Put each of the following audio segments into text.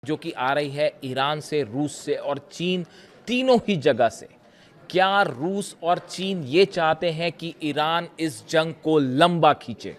जो कि आ रही है ईरान से, रूस से और चीन, तीनों ही जगह से। क्या रूस और चीन ये चाहते हैं कि ईरान इस जंग को लंबा खींचे?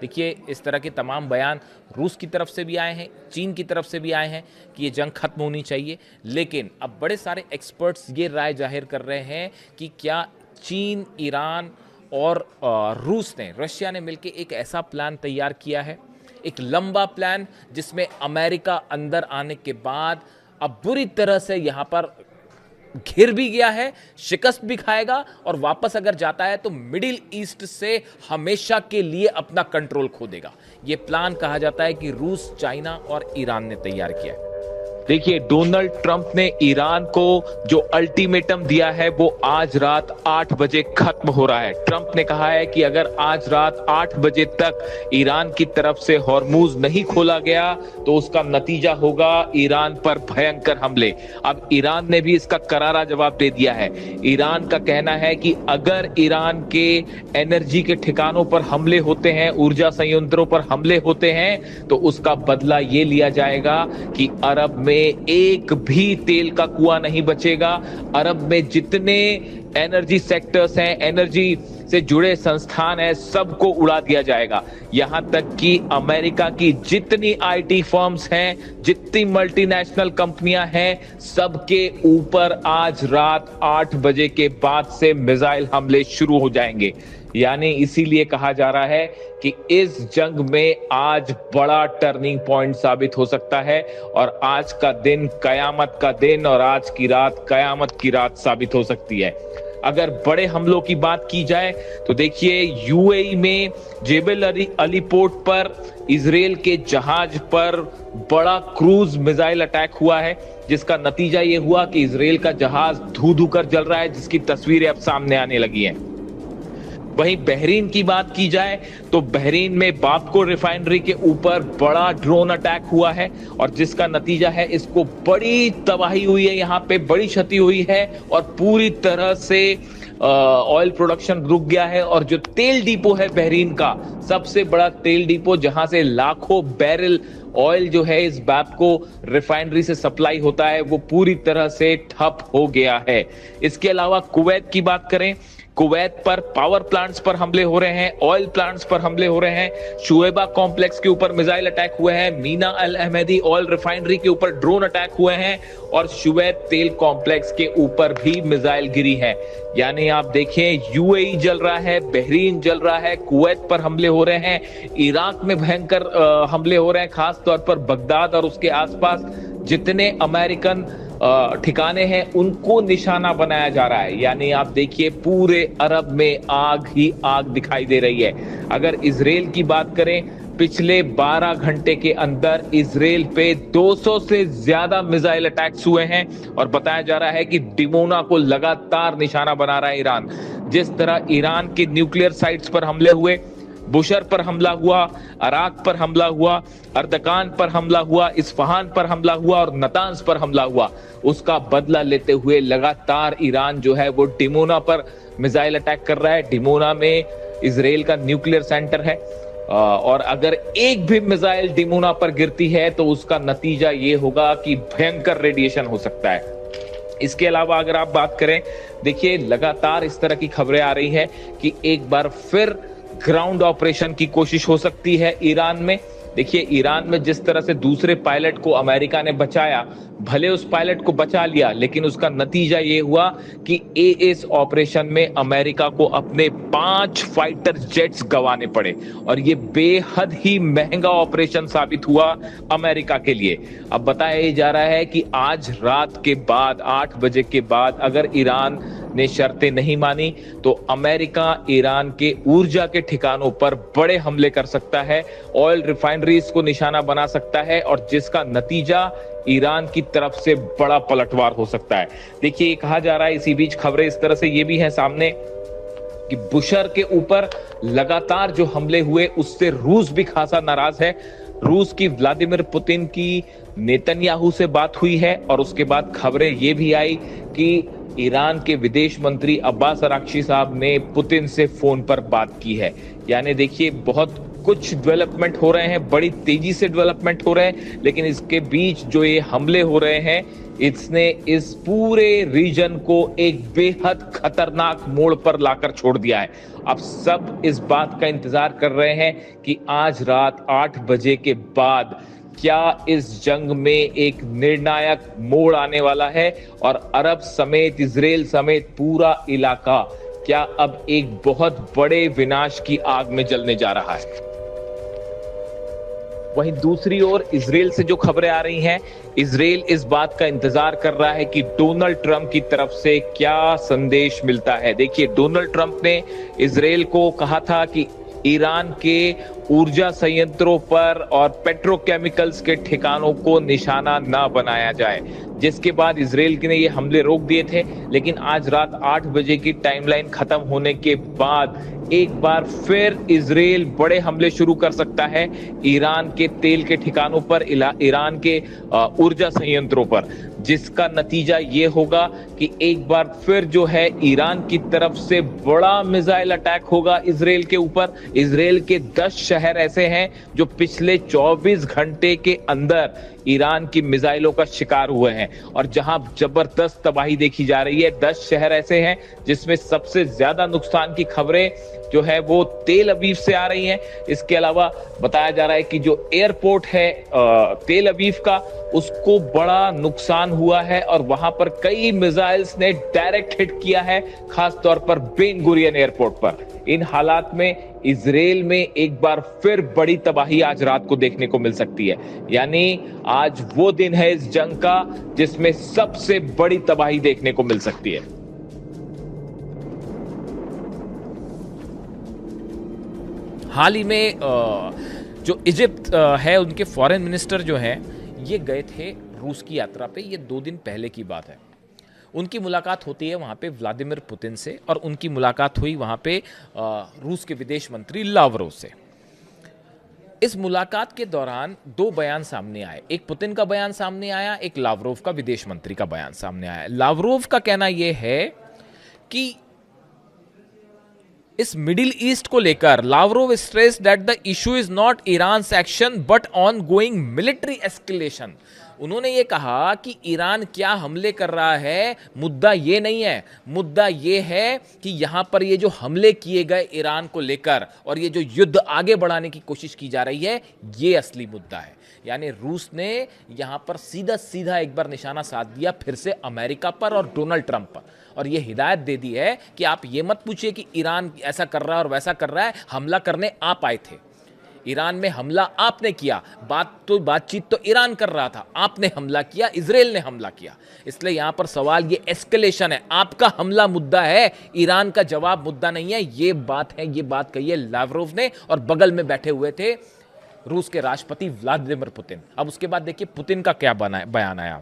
देखिए, इस तरह के तमाम बयान रूस की तरफ से भी आए हैं, चीन की तरफ से भी आए हैं कि ये जंग खत्म होनी चाहिए। लेकिन अब बड़े सारे एक्सपर्ट्स ये राय जाहिर कर रहे हैं कि क्या चीन, ईरान और रूस ने, रशिया ने मिलकर एक ऐसा प्लान तैयार किया है, एक लंबा प्लान, जिसमें अमेरिका अंदर आने के बाद अब बुरी तरह से यहां पर घिर भी गया है, शिकस्त भी खाएगा और वापस अगर जाता है तो मिडिल ईस्ट से हमेशा के लिए अपना कंट्रोल खो देगा। यह प्लान कहा जाता है कि रूस, चाइना और ईरान ने तैयार किया है। देखिए, डोनाल्ड ट्रंप ने ईरान को जो अल्टीमेटम दिया है वो आज रात 8 बजे खत्म हो रहा है। ट्रंप ने कहा है कि अगर आज रात 8 बजे तक ईरान की तरफ से हॉर्मूज नहीं खोला गया तो उसका नतीजा होगा ईरान पर भयंकर हमले। अब ईरान ने भी इसका करारा जवाब दे दिया है। ईरान का कहना है कि अगर ईरान के एनर्जी के ठिकानों पर हमले होते हैं, ऊर्जा संयंत्रों पर हमले होते हैं, तो उसका बदला ये लिया जाएगा कि अरब में एक भी तेल का कुआं नहीं बचेगा। अरब में जितने एनर्जी सेक्टर्स हैं, एनर्जी से जुड़े संस्थान हैं, सबको उड़ा दिया जाएगा। यहां तक कि अमेरिका की जितनी आईटी फर्म्स हैं, जितनी मल्टीनेशनल कंपनियां हैं, सबके ऊपर आज रात 8 बजे के बाद से मिसाइल हमले शुरू हो जाएंगे। यानी इसीलिए कहा जा रहा है कि इस जंग में आज बड़ा टर्निंग पॉइंट साबित हो सकता है और आज का दिन कयामत का दिन और आज की रात कयामत की रात साबित हो सकती है। अगर बड़े हमलों की बात की जाए तो देखिए, यूएई में जेबल अली पोर्ट पर इजराइल के जहाज पर बड़ा क्रूज मिसाइल अटैक हुआ है, जिसका नतीजा यह हुआ कि इजराइल का जहाज धू धू कर जल रहा है, जिसकी तस्वीरें अब सामने आने लगी हैं। वहीं बहरीन की बात की जाए तो बहरीन में बापको रिफाइनरी के ऊपर बड़ा ड्रोन अटैक हुआ है और जिसका नतीजा है इसको बड़ी तबाही हुई है, यहाँ पे बड़ी क्षति हुई है और पूरी तरह से ऑयल प्रोडक्शन रुक गया है। और जो तेल डिपो है बहरीन का, सबसे बड़ा तेल डिपो जहां से लाखों बैरल ऑयल जो है इस बापको रिफाइनरी से सप्लाई होता है, वो पूरी तरह से ठप हो गया है। इसके अलावा कुवैत की बात करें, कुवैत पर पावर प्लांट्स पर हमले हो रहे हैं, ऑयल प्लांट्स पर हमले हो रहे हैं, शुएबा कॉम्प्लेक्स के ऊपर मिसाइल अटैक हुए हैं, मीना अल अहमदी ऑयल रिफाइनरी के ऊपर ड्रोन अटैक हुए हैं और शुवैत तेल कॉम्प्लेक्स के ऊपर भी मिसाइल गिरी है। यानी आप देखें, यूएई जल रहा है, बहरीन जल रहा है, कुवैत पर हमले हो रहे हैं, इराक में भयंकर हमले हो रहे हैं, खास तौर पर बगदाद और उसके आसपास जितने अमेरिकन ठिकाने हैं उनको निशाना बनाया जा रहा है। यानी आप देखिए, पूरे अरब में आग ही आग दिखाई दे रही है। अगर इजराइल की बात करें, पिछले 12 घंटे के अंदर इजराइल पे 200 से ज्यादा मिसाइल अटैक्स हुए हैं और बताया जा रहा है कि डिमोना को लगातार निशाना बना रहा है ईरान। जिस तरह ईरान के न्यूक्लियर साइट्स पर हमले हुए, बुशर पर हमला हुआ, अराक पर हमला हुआ, अर्दकान पर हमला हुआ, इस्फहान पर हमला हुआ और नतांज पर हमला हुआ, उसका बदला लेते हुए लगातार ईरान जो है वो डिमोना पर मिसाइल अटैक कर रहा है। डिमोना में इजराइल का न्यूक्लियर सेंटर है और अगर एक भी मिसाइल डिमोना पर गिरती है तो उसका नतीजा ये होगा कि भयंकर रेडिएशन हो सकता है। इसके अलावा अगर आप बात करें, देखिए लगातार इस तरह की खबरें आ रही है कि एक बार फिर ग्राउंड ऑपरेशन की कोशिश हो सकती है ईरान में। देखिए, ईरान में जिस तरह से दूसरे पायलट को अमेरिका ने बचाया, भले उस पायलट को बचा लिया, लेकिन उसका नतीजा ये हुआ कि इस ऑपरेशन में अमेरिका को अपने 5 फाइटर जेट्स गंवाने पड़े और ये बेहद ही महंगा ऑपरेशन साबित हुआ अमेरिका के लिए। अब बताया जा रहा है कि आज रात के बाद 8 बजे के बाद अगर ईरान ने शर्तें नहीं मानी तो अमेरिका ईरान के ऊर्जा के ठिकानों पर बड़े हमले कर सकता है, ऑयल रिफाइनरीज को निशाना बना सकता है और जिसका नतीजा ईरान की तरफ से बड़ा पलटवार हो सकता है। देखिए, कहा जा रहा है इसी बीच खबरें इस तरह से ये भी हैं सामने कि बुशर के ऊपर लगातार जो हमले हुए उससे रूस भी खासा नाराज है। रूस की व्लादिमीर पुतिन की नेतन्याहू से बात हुई है और उसके बाद खबरें ये भी आई कि ईरान के विदेश मंत्री अब्बास अराक्ची साहब ने पुतिन से फोन पर बात की है। यानी देखिए, बहुत कुछ डेवलपमेंट हो रहे हैं, बड़ी तेजी से डेवलपमेंट हो रहे हैं, लेकिन इसके बीच जो ये हमले हो रहे हैं, इसने इस पूरे रीजन को एक बेहद खतरनाक मोड़ पर लाकर छोड़ दिया है। अब सब इस बात का इंतजार कर रहे हैं कि आज रात 8 बजे के बाद क्या इस जंग में एक निर्णायक मोड़ आने वाला है और अरब समेत, इजराइल समेत पूरा इलाका क्या अब एक बहुत बड़े विनाश की आग में जलने जा रहा है। वहीं दूसरी ओर इजराइल से जो खबरें आ रही हैं, इजराइल इस बात का इंतजार कर रहा है कि डोनाल्ड ट्रंप की तरफ से क्या संदेश मिलता है। देखिए, डोनाल्ड ट्रंप ने इजराइल को कहा था कि ईरान के ऊर्जा संयंत्रों पर और पेट्रोकेमिकल्स के ठिकानों को निशाना न बनाया जाए, जिसके बाद इजराइल ने ये हमले रोक दिए थे। लेकिन आज रात 8 बजे की टाइमलाइन खत्म होने के बाद एक बार फिर इजराइल बड़े हमले शुरू कर सकता है ईरान के तेल के ठिकानों पर, ईरान के ऊर्जा संयंत्रों पर, जिसका नतीजा ये होगा कि एक बार फिर जो है ईरान की तरफ से बड़ा मिसाइल अटैक होगा इजराइल के ऊपर। इजराइल के 10 शहर ऐसे हैं जो पिछले 24 घंटे के अंदर ईरान की मिसाइलों का शिकार हुए हैं और जहां जबरदस्त तबाही देखी जा रही है। 10 शहर ऐसे हैं जिसमें सबसे ज्यादा नुकसान की खबरें जो है वो तेल अवीव से आ रही हैं। इसके अलावा बताया जा रहा है कि जो एयरपोर्ट है तेल अवीव का, उसको बड़ा नुकसान हुआ है और वहां पर कई मिसाइल्स ने डायरेक्ट हिट किया है, खास तौर पर बेन गुरियन एयरपोर्ट पर। इन हालात में इजराइल में एक बार फिर बड़ी तबाही आज रात को देखने को मिल सकती है। यानी आज वो दिन है इस जंग का जिसमें सबसे बड़ी तबाही देखने को मिल सकती है। हाल ही में जो इजिप्ट है, उनके फॉरेन मिनिस्टर जो हैं, ये गए थे रूस की यात्रा पे। ये 2 दिन पहले की बात है। उनकी मुलाकात होती है वहाँ पे व्लादिमीर पुतिन से और उनकी मुलाकात हुई वहाँ पे रूस के विदेश मंत्री लावरोव से। इस मुलाकात के दौरान 2 बयान सामने आए। एक पुतिन का बयान सामने आया, एक लावरोव का विदेश मंत्री का बयान सामने आया। लावरोव का कहना यह है कि इस मिडिल ईस्ट को लेकर Lavrov stress that the issue is not Iran action but on going military escalation. उन्होंने ये कहा कि ईरान क्या हमले कर रहा है, मुद्दा ये नहीं है। मुद्दा ये है कि यहां पर ये जो हमले किए गए ईरान को लेकर और ये जो युद्ध आगे बढ़ाने की कोशिश की जा रही है, ये असली मुद्दा है। यानी रूस ने यहां पर सीधा सीधा एक बार निशाना साध दिया फिर से अमेरिका पर और डोनाल्ड ट्रंप पर, और ये हिदायत दे दी है कि आप ये मत पूछिए कि ईरान ऐसा कर रहा है और वैसा कर रहा है, हमला करने आप आए थे। ईरान में हमला आपने किया, बातचीत तो ईरान कर रहा था, आपने हमला किया, इजराइल ने हमला किया। इसलिए यहां पर सवाल ये एस्केलेशन है, आपका हमला मुद्दा है, ईरान का जवाब मुद्दा नहीं है। ये बात है, ये बात कही है लावरोव ने, और बगल में बैठे हुए थे रूस के राष्ट्रपति व्लादिमीर पुतिन। अब उसके बाद देखिए पुतिन का क्या बयान आया।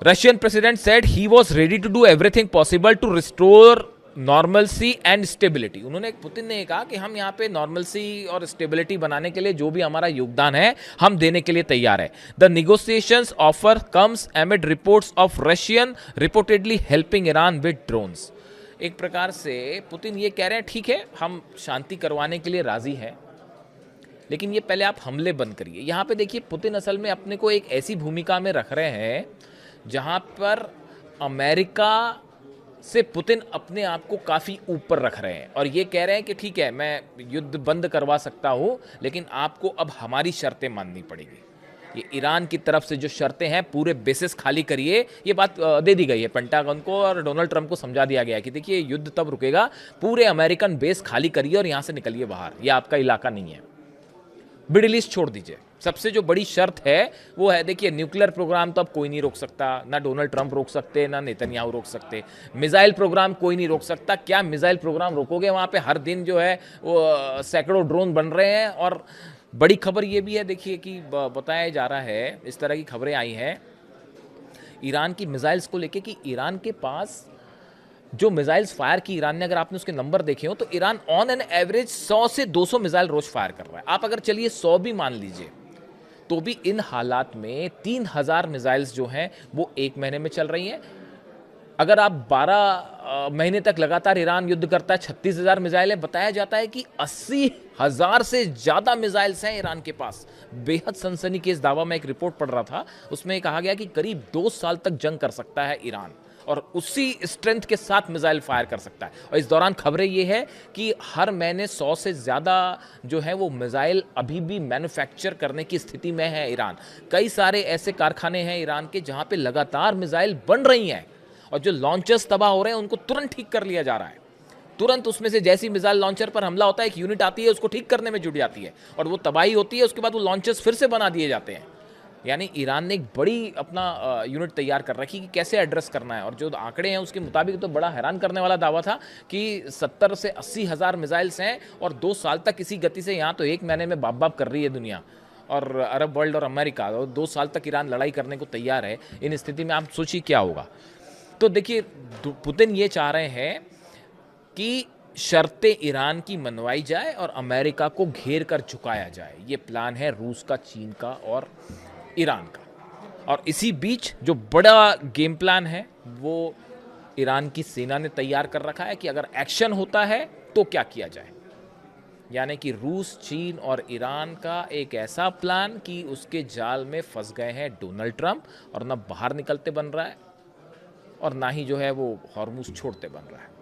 Russian president said he was ready to do everything possible to restore normalcy and stability. उन्होंने, पुतिन ने कहा कि हम यहाँ पे नॉर्मलसी और स्टेबिलिटी बनाने के लिए जो भी हमारा योगदान है हम देने के लिए तैयार है। The negotiations offer comes एमिड reports of Russian reportedly helping Iran with drones. एक प्रकार से पुतिन ये कह रहे हैं ठीक है हम शांति करवाने के लिए राजी हैं, लेकिन ये पहले आप हमले बंद करिए। यहाँ पे देखिए पुतिन असल में अपने को एक ऐसी भूमिका में रख रहे हैं जहाँ पर अमेरिका से पुतिन अपने आप को काफ़ी ऊपर रख रहे हैं और ये कह रहे हैं कि ठीक है मैं युद्ध बंद करवा सकता हूँ, लेकिन आपको अब हमारी शर्तें माननी पड़ेगी। ये ईरान की तरफ से जो शर्तें हैं पूरे बेसिस खाली करिए, ये बात दे दी गई है पेंटागन को और डोनाल्ड ट्रंप को समझा दिया गया है कि देखिए युद्ध तब रुकेगा, पूरे अमेरिकन बेस खाली करिए और यहाँ से निकलिए बाहर, ये आपका इलाका नहीं है, मिडिल ईस्ट छोड़ दीजिए। सबसे जो बड़ी शर्त है वो है, देखिए न्यूक्लियर प्रोग्राम तो अब कोई नहीं रोक सकता, ना डोनाल्ड ट्रंप रोक सकते, ना नेतन्याहू रोक सकते। मिसाइल प्रोग्राम कोई नहीं रोक सकता। क्या मिसाइल प्रोग्राम रोकोगे? वहाँ पे हर दिन जो है वो सैकड़ों ड्रोन बन रहे हैं। और बड़ी खबर ये भी है देखिए कि बताया जा रहा है, इस तरह की खबरें आई हैं ईरान की मिसाइल्स को लेके कि ईरान के पास जो मिसाइल्स फायर की ईरान ने, अगर आपने उसके नंबर देखे हो तो ईरान ऑन एन एवरेज 100 से 200 मिसाइल रोज फायर कर रहा है। आप अगर चलिए 100 भी मान लीजिए तो भी इन हालात में 3000 मिसाइल्स जो हैं वो 1 महीने में चल रही हैं। अगर आप 12 महीने तक लगातार ईरान युद्ध करता है, 36,000 मिसाइलें, बताया जाता है कि 80,000 से ज़्यादा मिसाइल्स हैं ईरान के पास। बेहद सनसनीखेज दावा, में एक रिपोर्ट पढ़ रहा था, उसमें कहा गया कि करीब 2 साल तक जंग कर सकता है ईरान और उसी स्ट्रेंथ के साथ मिसाइल फायर कर सकता है। और इस दौरान खबरें ये है कि हर महीने 100 से ज़्यादा जो है वो मिसाइल अभी भी मैन्युफैक्चर करने की स्थिति में है ईरान। कई सारे ऐसे कारखाने हैं ईरान के जहाँ पे लगातार मिसाइल बन रही हैं और जो लॉन्चर्स तबाह हो रहे हैं उनको तुरंत ठीक कर लिया जा रहा है। तुरंत उसमें से जैसी मिसाइल लॉन्चर पर हमला होता है, एक यूनिट आती है, उसको ठीक करने में जुट जाती है और वो तबाही होती है, उसके बाद वो लॉन्चर्स फिर से बना दिए जाते हैं। यानी ईरान ने एक बड़ी अपना यूनिट तैयार कर रखी कि कैसे एड्रेस करना है। और जो आंकड़े हैं उसके मुताबिक तो बड़ा हैरान करने वाला दावा था कि 70 से 80,000 मिसाइल्स हैं और 2 साल तक इसी गति से, यहाँ तो 1 महीने में बाप बाप कर रही है दुनिया और अरब वर्ल्ड और अमेरिका, और 2 साल तक ईरान लड़ाई करने को तैयार है। इन स्थिति में आप सोचिए क्या होगा। तो देखिए, पुतिन ये चाह रहे हैं कि शर्तें ईरान की मनवाई जाए और अमेरिका को घेर कर झुकाया जाए। ये प्लान है रूस का, चीन का और ईरान का। और इसी बीच जो बड़ा गेम प्लान है वो ईरान की सेना ने तैयार कर रखा है कि अगर एक्शन होता है तो क्या किया जाए। यानी कि रूस, चीन और ईरान का एक ऐसा प्लान कि उसके जाल में फंस गए हैं डोनाल्ड ट्रंप और ना बाहर निकलते बन रहा है और ना ही जो है वो हॉर्मुज़ छोड़ते बन रहा है।